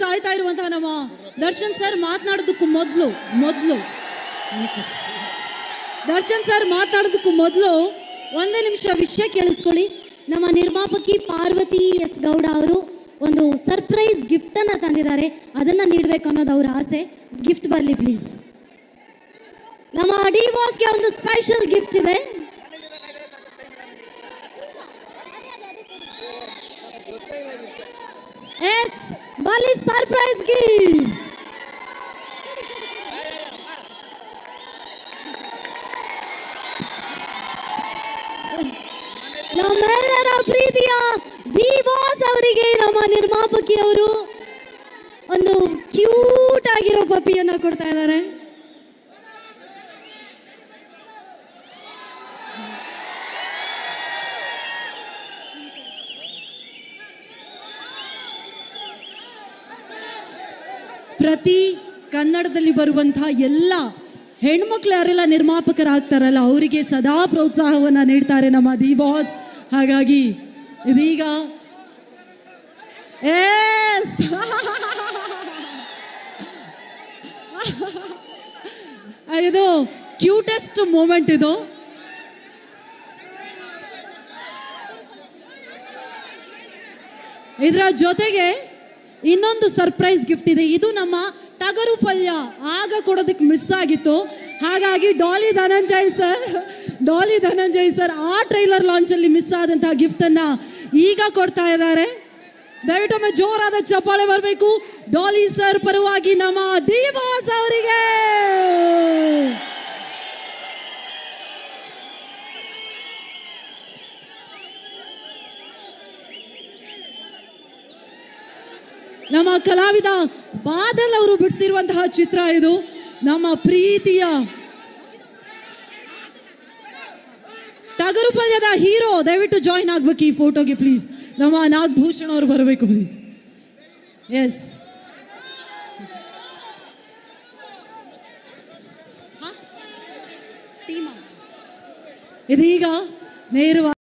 ಕಾಯ್ತಾ ಇರುವಂತಹ ನಮ್ಮ ದರ್ಶನ್ ಸರ್ ಮಾತನಾಡೋದಕ್ಕೂ ಮೊದಲು ದರ್ಶನ್ ಸರ್ ಮಾತನಾಡೋದಕ್ಕೂ ಮೊದಲು ಒಂದೇ ನಿಮಿಷ ವಿಷಯ ಕೇಳಿಸ್ಕೊಳ್ಳಿ. ನಮ್ಮ ನಿರ್ಮಾಪಕಿ ಪಾರ್ವತಿ ಎಸ್ ಗೌಡ ಅವರು ಒಂದು ಸರ್ಪ್ರೈಸ್ ಗಿಫ್ಟ್ ಅನ್ನ ತಂದಿದ್ದಾರೆ, ಅದನ್ನ ನೀಡಬೇಕು ಅನ್ನೋದು ಅವರ ಆಸೆ. ಗಿಫ್ಟ್ ಬರಲಿ ಪ್ಲೀಸ್. ನಮ್ಮ ಡಿವಾಸ್ಗೆ ಒಂದು ಸ್ಪೆಷಲ್ ಗಿಫ್ಟ್ ಇದೆ. ಎಸ್ ಬರಲಿ ಸರ್ಪ್ರೈಸ್ ಗಿಫ್ಟ್. ನಮ್ಮೆಲ್ಲರ ಪ್ರೀತಿಯ ಡಿವಾಸ್ ಅವರಿಗೆ ನಮ್ಮ ನಿರ್ಮಾಪಕಿ ಅವರು ಒಂದು ಕ್ಯೂಟ್ ಆಗಿರೋ ಪಪ್ಪಿಯನ್ನ ಕೊಡ್ತಾ ಇದ್ದಾರೆ. ಪ್ರತಿ ಕನ್ನಡದಲ್ಲಿ ಬರುವಂತಹ ಎಲ್ಲ ಹೆಣ್ಮಕ್ಳು ಯಾರೆಲ್ಲ ನಿರ್ಮಾಪಕರಾಗ್ತಾರಲ್ಲ ಅವರಿಗೆ ಸದಾ ಪ್ರೋತ್ಸಾಹವನ್ನ ನೀಡ್ತಾರೆ ನಮ್ಮ ಡಿವಾಸ್. ಹಾಗಾಗಿ ಇದೀಗ ಇದು ಕ್ಯೂಟೆಸ್ಟ್ ಮೂಮೆಂಟ್. ಇದು ಇದರ ಜೊತೆಗೆ ಇನ್ನೊಂದು ಸರ್ಪ್ರೈಸ್ ಗಿಫ್ಟ್ ಇದೆ. ಇದು ನಮ್ಮ ಟಗರು ಪಲ್ಯ ಆಗ ಕೊಡೋದಕ್ಕೆ ಮಿಸ್ ಆಗಿತ್ತು. ಹಾಗಾಗಿ ಡಾಲಿ ಧನಂಜಯ್ ಸರ್ ಆ ಟ್ರೈಲರ್ ಲಾಂಚ್ ಅಲ್ಲಿ ಮಿಸ್ ಆದಂತಹ ಗಿಫ್ಟ್ ಅನ್ನ ಈಗ ಕೊಡ್ತಾ ಇದ್ದಾರೆ. ದಯವಿಟ್ಟು ಜೋರಾದ ಚಪ್ಪಾಳೆ ಬರಬೇಕು ಡಾಲಿ ಸರ್ ಪರವಾಗಿ ನಮ್ಮ ಡಿವಾಸ್ ಅವರಿಗೆ. ನಮ್ಮ ಕಲಾವಿದ ಬಾದಲ್ ಅವರು ಬಿಡಿಸಿರುವಂತಹ ಚಿತ್ರ ಇದು. ನಮ್ಮ ಪ್ರೀತಿಯ ಟಗರು ಪಲ್ಯದ ಹೀರೋ ದಯವಿಟ್ಟು ಜಾಯಿನ್ ಆಗ್ಬೇಕು ಈ ಫೋಟೋಗೆ ಪ್ಲೀಸ್. ನಮ್ಮ ನಾಗಭೂಷಣ್ ಅವರು ಬರಬೇಕು ಪ್ಲೀಸ್. ಎಸ್ ಇದೀಗ ನೇರವಾಗಿ